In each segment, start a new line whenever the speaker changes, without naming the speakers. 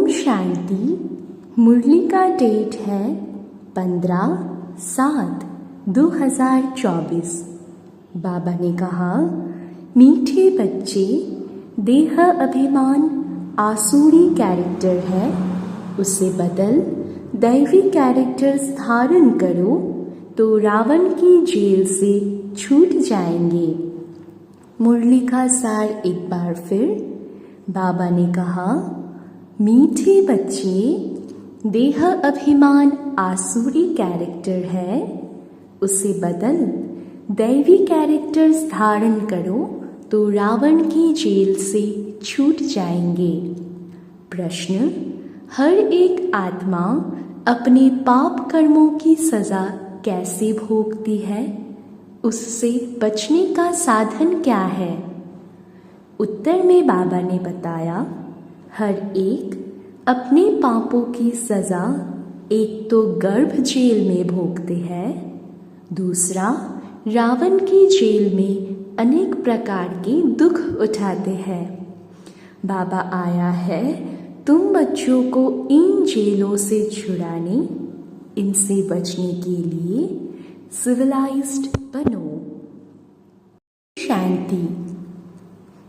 ओम शांति। मुरली का डेट है 15/7/2024। बाबा ने कहा, मीठे बच्चे, देह अभिमान आसुरी कैरेक्टर है, उसे बदल दैवी कैरेक्टर्स धारण करो तो रावण की जेल से छूट जाएंगे। मुरली का सार एक बार फिर। बाबा ने कहा, मीठे बच्चे, देह अभिमान आसुरी कैरेक्टर है, उसे बदल दैवी कैरेक्टर्स धारण करो तो रावण की जेल से छूट जाएंगे। प्रश्न: हर एक आत्मा अपने पाप कर्मों की सजा कैसे भोगती है? उससे बचने का साधन क्या है? उत्तर में बाबा ने बताया, हर एक अपने पापों की सजा एक तो गर्भ जेल में भोगते हैं, दूसरा रावण की जेल में अनेक प्रकार के दुख उठाते हैं। बाबा आया है तुम बच्चों को इन जेलों से छुड़ाने, इनसे बचने के लिए सिविलाइज्ड बनो। शांति।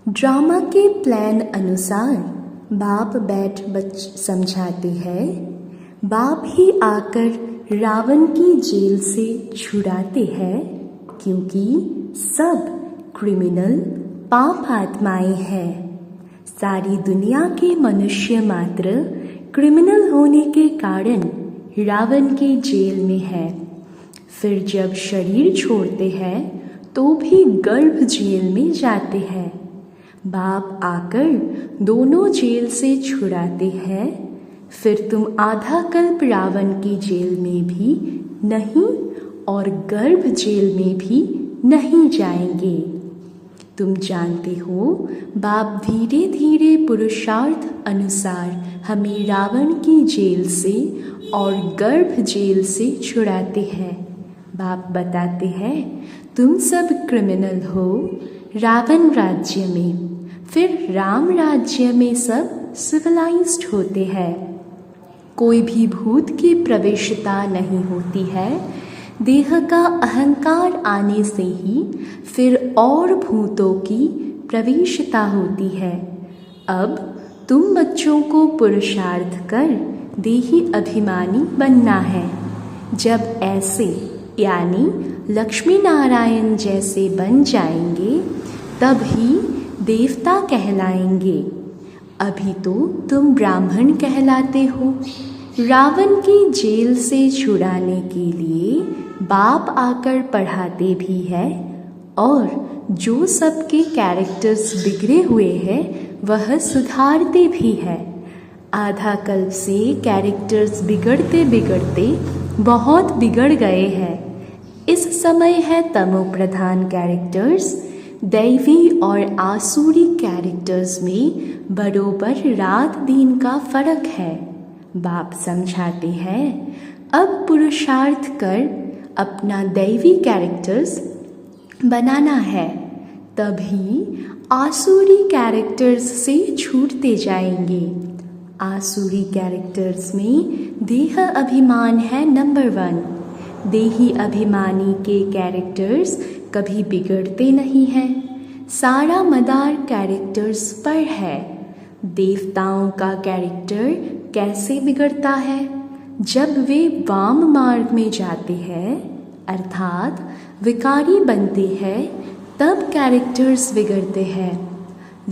ड्रामा के प्लान अनुसार बाप समझाते हैं, बाप ही आकर रावण की जेल से छुड़ाते हैं, क्योंकि सब क्रिमिनल पाप आत्माएं हैं। सारी दुनिया के मनुष्य मात्र क्रिमिनल होने के कारण रावण के जेल में है। फिर जब शरीर छोड़ते हैं तो भी गर्भ जेल में जाते हैं। बाप आकर दोनों जेल से छुड़ाते हैं। फिर तुम आधा कल्प रावण की जेल में भी नहीं और गर्भ जेल में भी नहीं जाएंगे। तुम जानते हो, बाप धीरे धीरे पुरुषार्थ अनुसार हमें रावण की जेल से और गर्भ जेल से छुड़ाते हैं। बाप बताते हैं, तुम सब क्रिमिनल हो रावण राज्य में, फिर राम राज्य में सब सिविलाइज्ड होते हैं। कोई भी भूत की प्रवेशता नहीं होती है। देह का अहंकार आने से ही फिर और भूतों की प्रवेशता होती है। अब तुम बच्चों को पुरुषार्थ कर देही अभिमानी बनना है। जब ऐसे यानी लक्ष्मी नारायण जैसे बन जाएंगे तब ही देवता कहलाएंगे। अभी तो तुम ब्राह्मण कहलाते हो। रावण की जेल से छुड़ाने के लिए बाप आकर पढ़ाते भी है और जो सबके कैरेक्टर्स बिगड़े हुए हैं वह सुधारते भी है। आधा कल्प से कैरेक्टर्स बिगड़ते बिगड़ते बहुत बिगड़ गए हैं। इस समय है तमो प्रधान कैरेक्टर्स। दैवी और आसुरी कैरेक्टर्स में बरोबर रात दिन का फर्क है। बाप समझाते हैं, अब पुरुषार्थ कर अपना दैवी कैरेक्टर्स बनाना है, तभी आसुरी कैरेक्टर्स से छूटते जाएंगे। आसुरी कैरेक्टर्स में देह अभिमान है नंबर 1। देही अभिमानी के कैरेक्टर्स कभी बिगड़ते नहीं हैं। सारा मदार कैरेक्टर्स पर है। देवताओं का कैरेक्टर कैसे बिगड़ता है? जब वे वाम मार्ग में जाते हैं अर्थात विकारी बनते हैं, तब कैरेक्टर्स बिगड़ते हैं।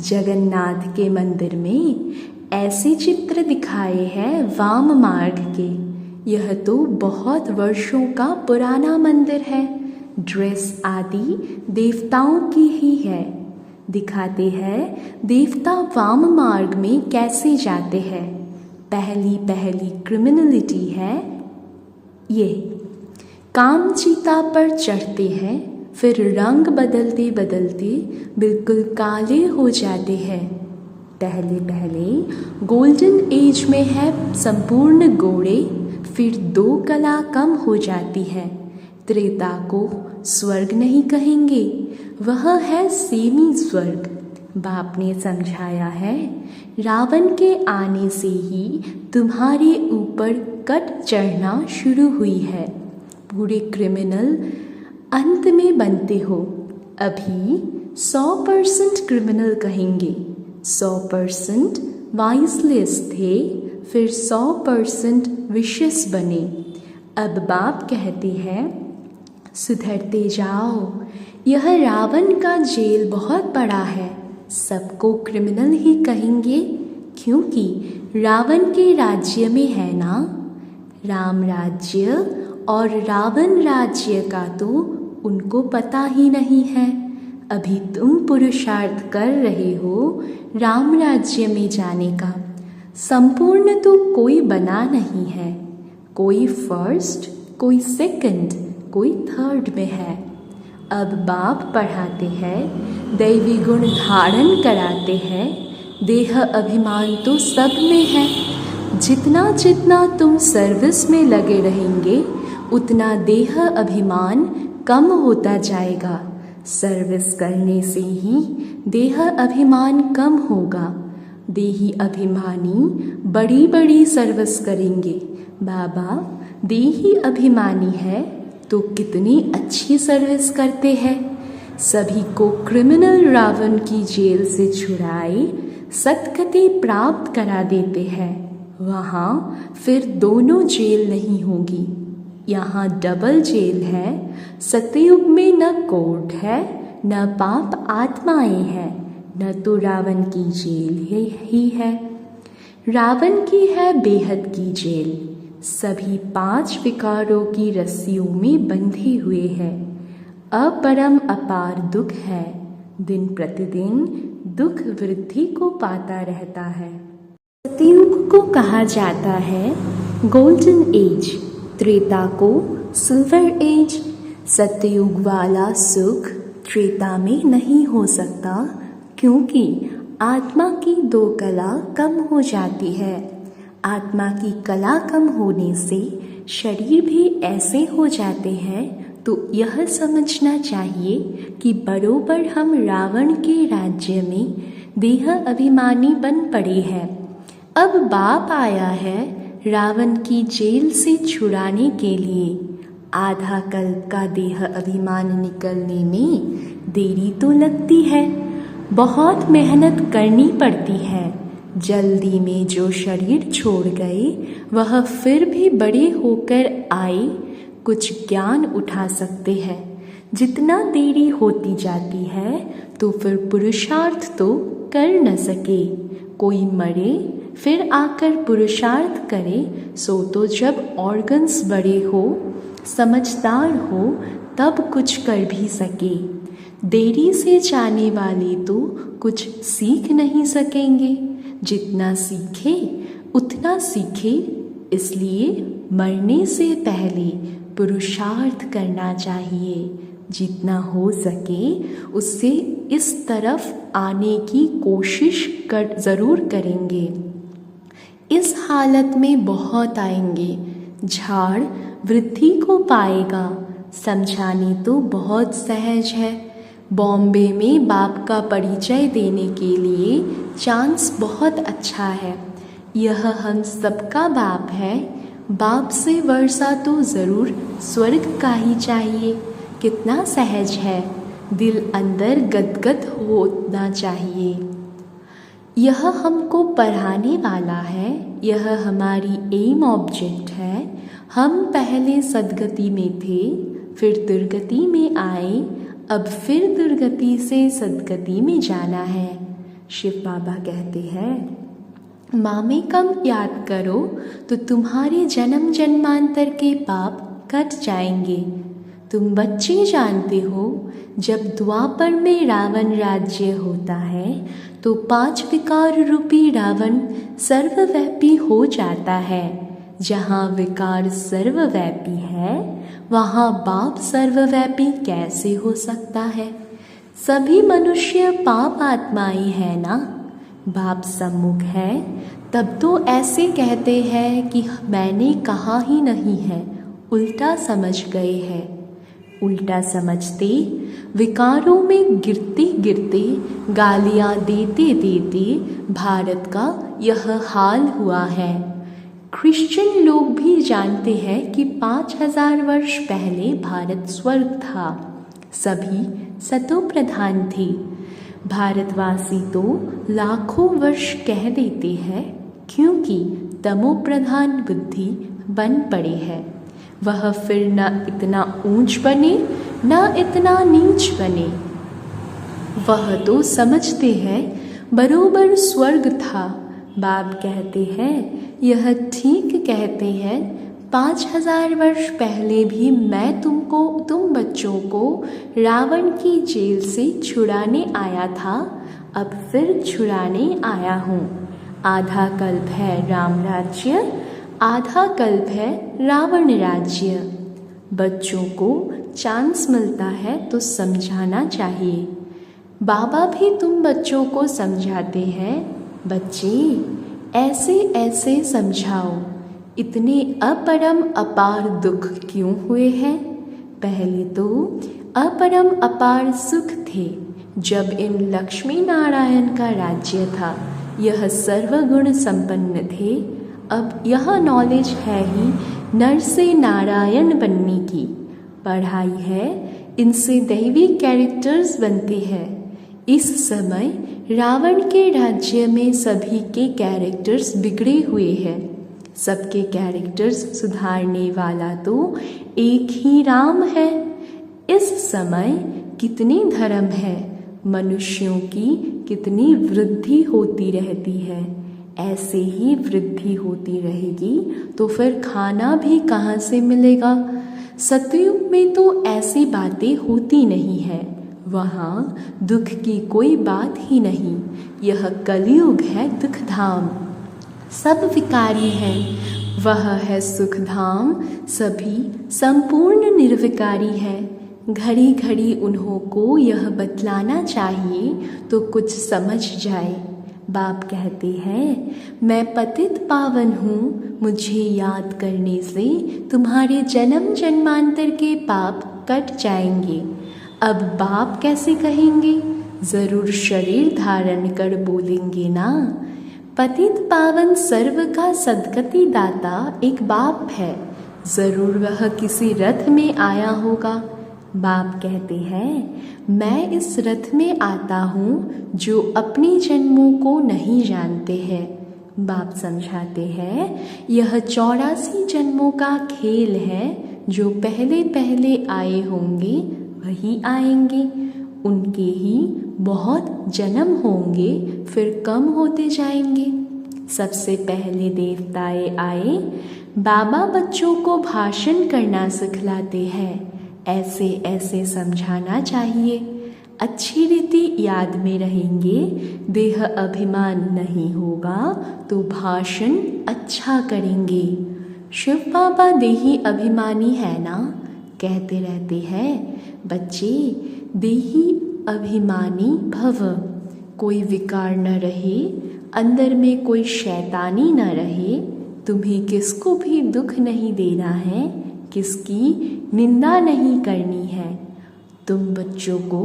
जगन्नाथ के मंदिर में ऐसे चित्र दिखाए हैं वाम मार्ग के। यह तो बहुत वर्षों का पुराना मंदिर है। ड्रेस आदि देवताओं की ही है। दिखाते हैं देवता वाम मार्ग में कैसे जाते हैं। पहली क्रिमिनलिटी है ये। कामचीता पर चढ़ते हैं, फिर रंग बदलते बदलते बिल्कुल काले हो जाते हैं। पहले गोल्डन एज में है संपूर्ण गोरे, फिर 2 कला कम हो जाती है। त्रेता को स्वर्ग नहीं कहेंगे, वह है सेमी स्वर्ग। बाप ने समझाया है, रावण के आने से ही तुम्हारे ऊपर कट चढ़ना शुरू हुई है। पूरे क्रिमिनल अंत में बनते हो। अभी 100% क्रिमिनल कहेंगे, 100% वाइसलेस थे, फिर 100% विशियस बने। अब बाप कहते हैं, सुधरते जाओ। यह रावण का जेल बहुत बड़ा है, सबको क्रिमिनल ही कहेंगे, क्योंकि रावण के राज्य में है ना। राम राज्य और रावण राज्य का तो उनको पता ही नहीं है। अभी तुम पुरुषार्थ कर रहे हो राम राज्य में जाने का। संपूर्ण तो कोई बना नहीं है, कोई फर्स्ट, कोई सेकंड, कोई थर्ड में है। अब बाप पढ़ाते हैं, दैवी गुण धारण कराते हैं। देह अभिमान तो सब में है। जितना जितना तुम सर्विस में लगे रहेंगे उतना देह अभिमान कम होता जाएगा। सर्विस करने से ही देह अभिमान कम होगा। देही अभिमानी बड़ी बड़ी सर्विस करेंगे। बाबा देही अभिमानी है तो कितनी अच्छी सर्विस करते हैं। सभी को क्रिमिनल रावण की जेल से छुड़ाए सद्गति प्राप्त करा देते हैं। वहाँ फिर दोनों जेल नहीं होगी, यहाँ डबल जेल है। सतयुग में न कोर्ट है, न पाप आत्माएं हैं, न तो रावण की जेल ही है। रावण की है बेहद की जेल। सभी 5 विकारों की रस्सियों में बंधे हुए हैं। अपरम अपार दुख है, दिन प्रतिदिन दुख वृद्धि को पाता रहता है। सतयुग को कहा जाता है गोल्डन एज, त्रेता को सिल्वर एज। सतयुग वाला सुख त्रेता में नहीं हो सकता, क्योंकि आत्मा की 2 कला कम हो जाती है। आत्मा की कला कम होने से शरीर भी ऐसे हो जाते हैं। तो यह समझना चाहिए कि बरोबर हम रावण के राज्य में देह अभिमानी बन पड़े हैं। अब बाप आया है रावण की जेल से छुड़ाने के लिए। आधा कल्प का देह अभिमान निकलने में देरी तो लगती है, बहुत मेहनत करनी पड़ती है। जल्दी में जो शरीर छोड़ गए वह फिर भी बड़े होकर आए कुछ ज्ञान उठा सकते हैं। जितना देरी होती जाती है तो फिर पुरुषार्थ तो कर न सके। कोई मरे फिर आकर पुरुषार्थ करे, सो तो जब ऑर्गन्स बड़े हो, समझदार हो, तब कुछ कर भी सके। देरी से जाने वाले तो कुछ सीख नहीं सकेंगे। जितना सीखे उतना सीखे, इसलिए मरने से पहले पुरुषार्थ करना चाहिए। जितना हो सके उससे इस तरफ आने की कोशिश ज़रूर करेंगे। इस हालत में बहुत आएंगे। झाड़ वृद्धि को पाएगा। समझाने तो बहुत सहज है। बॉम्बे में बाप का परिचय देने के लिए चांस बहुत अच्छा है। यह हम सबका बाप है। बाप से वर्षा तो ज़रूर स्वर्ग का ही चाहिए। कितना सहज है, दिल अंदर गदगद होना चाहिए। यह हमको पढ़ाने वाला है, यह हमारी एम ऑब्जेक्ट है। हम पहले सद्गति में थे, फिर दुर्गति में आए, अब फिर दुर्गति से सद्गति में जाना है। शिव बाबा कहते हैं, मामेकम याद करो तो तुम्हारे जन्म जन्मांतर के पाप कट जाएंगे। तुम बच्चे जानते हो, जब द्वापर में रावण राज्य होता है तो 5 विकार रूपी रावण सर्वव्यापी हो जाता है। जहाँ विकार सर्वव्यापी है वहाँ बाप सर्वव्यापी कैसे हो सकता है? सभी मनुष्य पाप आत्माएं हैं ना। बाप सम्मुख है तब तो ऐसे कहते हैं कि मैंने कहा ही नहीं है, उल्टा समझ गए हैं। उल्टा समझते, विकारों में गिरते गिरते, गालियां देते देते भारत का यह हाल हुआ है। क्रिश्चियन लोग भी जानते हैं कि 5000 वर्ष पहले भारत स्वर्ग था, सभी सतोप्रधान थे। भारतवासी तो लाखों वर्ष कह देते हैं, क्योंकि तमोप्रधान बुद्धि बन पड़े है। वह फिर न इतना ऊंच बने न इतना नीच बने। वह तो समझते हैं बरोबर स्वर्ग था। बाप कहते हैं, यह ठीक कहते हैं, 5000 वर्ष पहले भी मैं तुम बच्चों को रावण की जेल से छुड़ाने आया था, अब फिर छुड़ाने आया हूँ। आधा कल्प है राम राज्य, आधा कल्प है रावण राज्य। बच्चों को चांस मिलता है तो समझाना चाहिए। बाबा भी तुम बच्चों को समझाते हैं, बच्चे ऐसे ऐसे समझाओ, इतने अपरम अपार दुख क्यों हुए हैं? पहले तो अपरम अपार सुख थे, जब इन लक्ष्मी नारायण का राज्य था। यह सर्वगुण संपन्न थे। अब यह नॉलेज है ही नर से नारायण बनने की। पढ़ाई है, इनसे दैवी कैरेक्टर्स बनते हैं। इस समय रावण के राज्य में सभी के कैरेक्टर्स बिगड़े हुए हैं। सबके कैरेक्टर्स सुधारने वाला तो एक ही राम है। इस समय कितने धर्म है, मनुष्यों की कितनी वृद्धि होती रहती है। ऐसे ही वृद्धि होती रहेगी तो फिर खाना भी कहाँ से मिलेगा? सतयुग में तो ऐसी बातें होती नहीं है, वहाँ दुख की कोई बात ही नहीं। यह कलयुग है दुखधाम, सब विकारी हैं। वह है सुखधाम, सभी संपूर्ण निर्विकारी है। घड़ी घड़ी उन्हों को यह बतलाना चाहिए तो कुछ समझ जाए। बाप कहते हैं, मैं पतित पावन हूँ, मुझे याद करने से तुम्हारे जन्म जन्मांतर के पाप कट जाएंगे। अब बाप कैसे कहेंगे? जरूर शरीर धारण कर बोलेंगे ना। पतित पावन सर्व का सदगति दाता एक बाप है, जरूर वह किसी रथ में आया होगा। बाप कहते हैं, मैं इस रथ में आता हूँ जो अपने जन्मों को नहीं जानते हैं। बाप समझाते हैं, यह 84 जन्मों का खेल है। जो पहले पहले आए होंगे वही आएंगे, उनके ही बहुत जन्म होंगे, फिर कम होते जाएंगे। सबसे पहले देवताए आए। बाबा बच्चों को भाषण करना सिखलाते हैं। ऐसे ऐसे समझाना चाहिए। अच्छी रीति याद में रहेंगे। देह अभिमान नहीं होगा तो भाषण अच्छा करेंगे। शिव बाबा देही अभिमानी है ना, कहते रहते हैं, बच्चे देही अभिमानी भव। कोई विकार न रहे, अंदर में कोई शैतानी न रहे। तुम्हें किसको भी दुख नहीं देना है, किसकी निंदा नहीं करनी है। तुम बच्चों को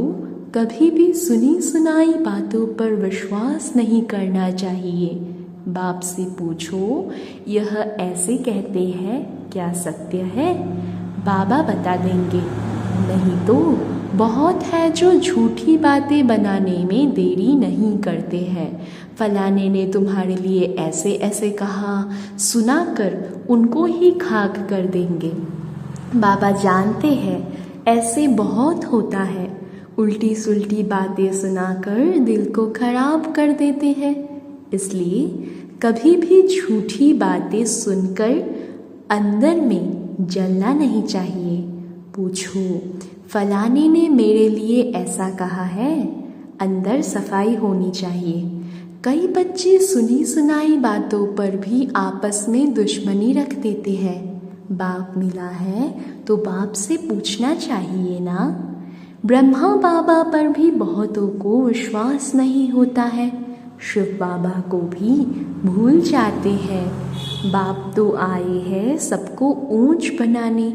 कभी भी सुनी सुनाई बातों पर विश्वास नहीं करना चाहिए। बाप से पूछो, यह ऐसे कहते हैं, क्या सत्य है? बाबा बता देंगे। नहीं तो बहुत है जो झूठी बातें बनाने में देरी नहीं करते हैं। फलाने ने तुम्हारे लिए ऐसे ऐसे कहा, सुनाकर उनको ही खाक कर देंगे। बाबा जानते हैं ऐसे बहुत होता है। उल्टी सुल्टी बातें सुनाकर दिल को खराब कर देते हैं। इसलिए कभी भी झूठी बातें सुनकर अंदर में जलना नहीं चाहिए। पूछो, फलाने ने मेरे लिए ऐसा कहा है, अंदर सफाई होनी चाहिए। कई बच्चे सुनी सुनाई बातों पर भी आपस में दुश्मनी रख देते हैं। बाप मिला है तो बाप से पूछना चाहिए ना। ब्रह्मा बाबा पर भी बहुतों को विश्वास नहीं होता है। शिव बाबा को भी भूल जाते हैं। बाप तो आए हैं सबको ऊंच बनाने।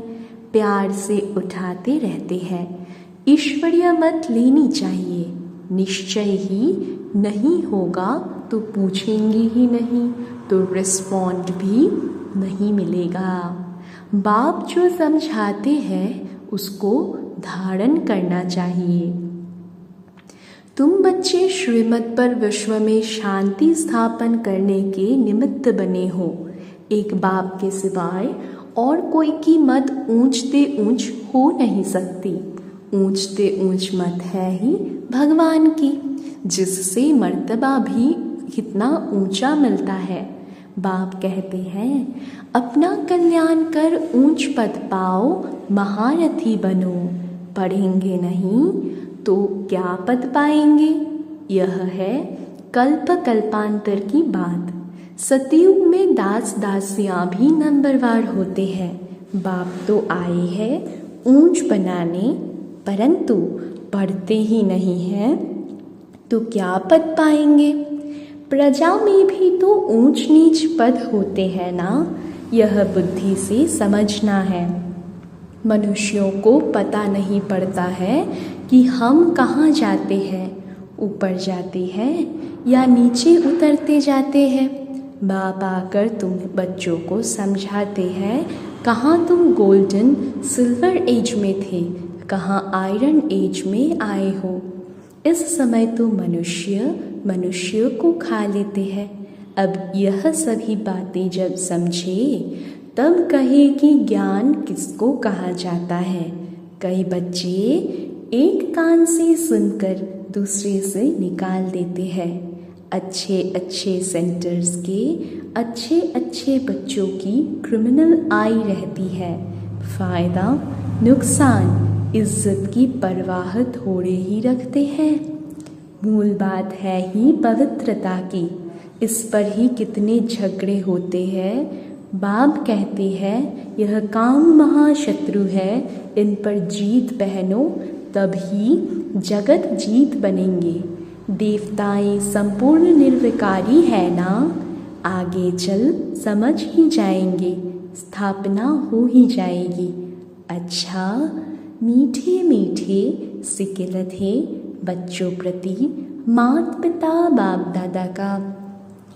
प्यार से उठाते रहते हैं। ईश्वरीय मत लेनी चाहिए। निश्चय ही नहीं होगा तो पूछेंगे ही नहीं तो रिस्पॉन्ड भी नहीं मिलेगा। बाप जो समझाते हैं उसको धारण करना चाहिए। तुम बच्चे श्रीमत पर विश्व में शांति स्थापन करने के निमित्त बने हो। एक बाप के सिवाय और कोई की मत ऊंचते ऊंच हो नहीं सकती। ऊंचते ऊंच मत है ही भगवान की, जिससे मर्तबा भी कितना ऊंचा मिलता है। बाप कहते हैं अपना कल्याण कर ऊंच पद पाओ, महारथी बनो। पढ़ेंगे नहीं तो क्या पद पाएंगे? यह है कल्प कल्पांतर की बात। सतयुग में दास दासियां भी नंबरवार होते हैं। बाप तो आए हैं ऊंच बनाने, परंतु पढ़ते ही नहीं हैं तो क्या पद पाएंगे? प्रजा में भी तो ऊंच नीच पद होते हैं ना। यह बुद्धि से समझना है। मनुष्यों को पता नहीं पड़ता है कि हम कहाँ जाते हैं, ऊपर जाते हैं या नीचे उतरते जाते हैं। बाप आकर तुम बच्चों को समझाते हैं कहाँ तुम गोल्डन सिल्वर एज में थे, कहाँ आयरन एज में आए हो। इस समय तो मनुष्य को खा लेते हैं। अब यह सभी बातें जब समझे तब कहे कि ज्ञान किसको कहा जाता है। कई बच्चे एक कान से सुनकर दूसरे से निकाल देते हैं। अच्छे अच्छे सेंटर्स के अच्छे अच्छे बच्चों की क्रिमिनल आई रहती है। फायदा नुकसान इज्जत की परवाह थोड़े ही रखते हैं। मूल बात है ही पवित्रता की। इस पर ही कितने झगड़े होते हैं। बाप कहते हैं यह काम महाशत्रु है, इन पर जीत पहनो तभी जगत जीत बनेंगे। देवताएं संपूर्ण निर्विकारी है ना, आगे चल समझ ही जाएंगे, स्थापना हो ही जाएगी। अच्छा, मीठे मीठे सिकिल थे बच्चों प्रति माता पिता बाप दादा का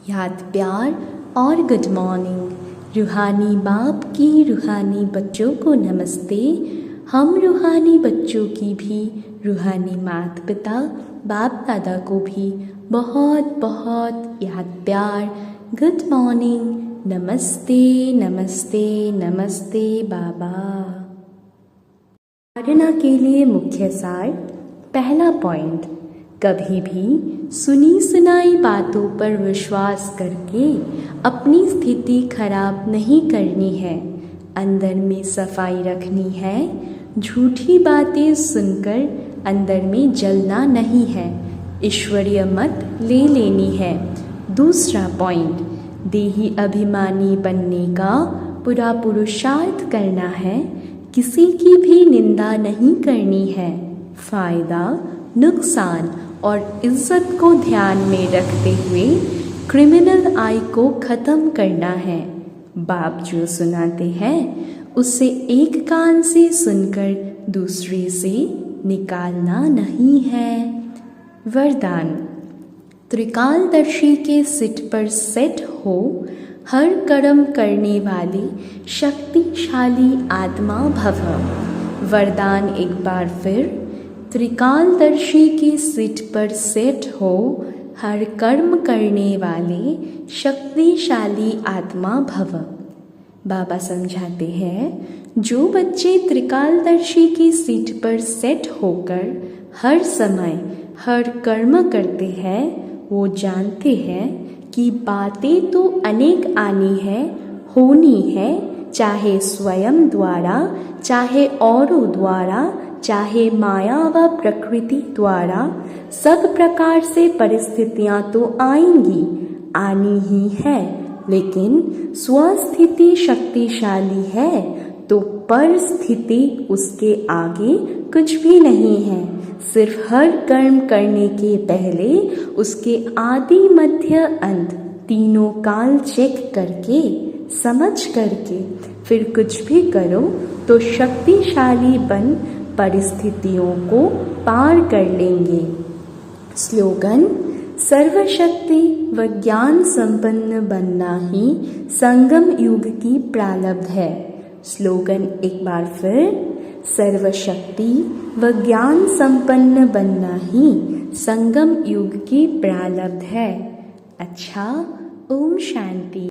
याद प्यार और गुड मॉर्निंग। रूहानी बाप की रूहानी बच्चों को नमस्ते। हम रूहानी बच्चों की भी रूहानी माता पिता बाप दादा को भी बहुत बहुत याद प्यार, गुड मॉर्निंग, नमस्ते नमस्ते नमस्ते बाबा। धारणा के लिए मुख्य सार। पहला पॉइंट, कभी भी सुनी सुनाई बातों पर विश्वास करके अपनी स्थिति खराब नहीं करनी है। अंदर में सफाई रखनी है। झूठी बातें सुनकर अंदर में जलना नहीं है। ईश्वरीय मत ले लेनी है। दूसरा पॉइंट, देही अभिमानी बनने का पूरा पुरुषार्थ करना है। किसी की भी निंदा नहीं करनी है। फायदा नुकसान और इज्जत को ध्यान में रखते हुए क्रिमिनल आई को ख़त्म करना है। बाप जो सुनाते हैं उसे एक कान से सुनकर दूसरे से निकालना नहीं है। वरदान, त्रिकालदर्शी के सिट पर सेट हो, हर कर्म करने वाली शक्तिशाली आत्मा भव। वरदान एक बार फिर, त्रिकालदर्शी के सिट पर सेट हो, हर कर्म करने वाले शक्तिशाली आत्मा भव। बाबा समझाते हैं जो बच्चे त्रिकालदर्शी की सीट पर सेट होकर हर समय हर कर्म करते हैं, वो जानते हैं कि बातें तो अनेक आनी है, होनी है, चाहे स्वयं द्वारा, चाहे औरों द्वारा, चाहे माया व प्रकृति द्वारा। सब प्रकार से परिस्थितियां तो आएंगी, आनी ही है, लेकिन स्वस्थिति शक्तिशाली है तो परिस्थिति उसके आगे कुछ भी नहीं है। सिर्फ हर कर्म करने के पहले उसके आदि मध्य अंत तीनों काल चेक करके समझ करके फिर कुछ भी करो तो शक्तिशाली बन परिस्थितियों को पार कर लेंगे। स्लोगन: सर्वशक्ति व ज्ञान संपन्न बनना ही संगम युग की प्रारब्ध है। स्लोगन एक बार फिर, सर्वशक्ति व ज्ञान संपन्न बनना ही संगम युग की प्रारब्ध है। अच्छा, ओम शांति।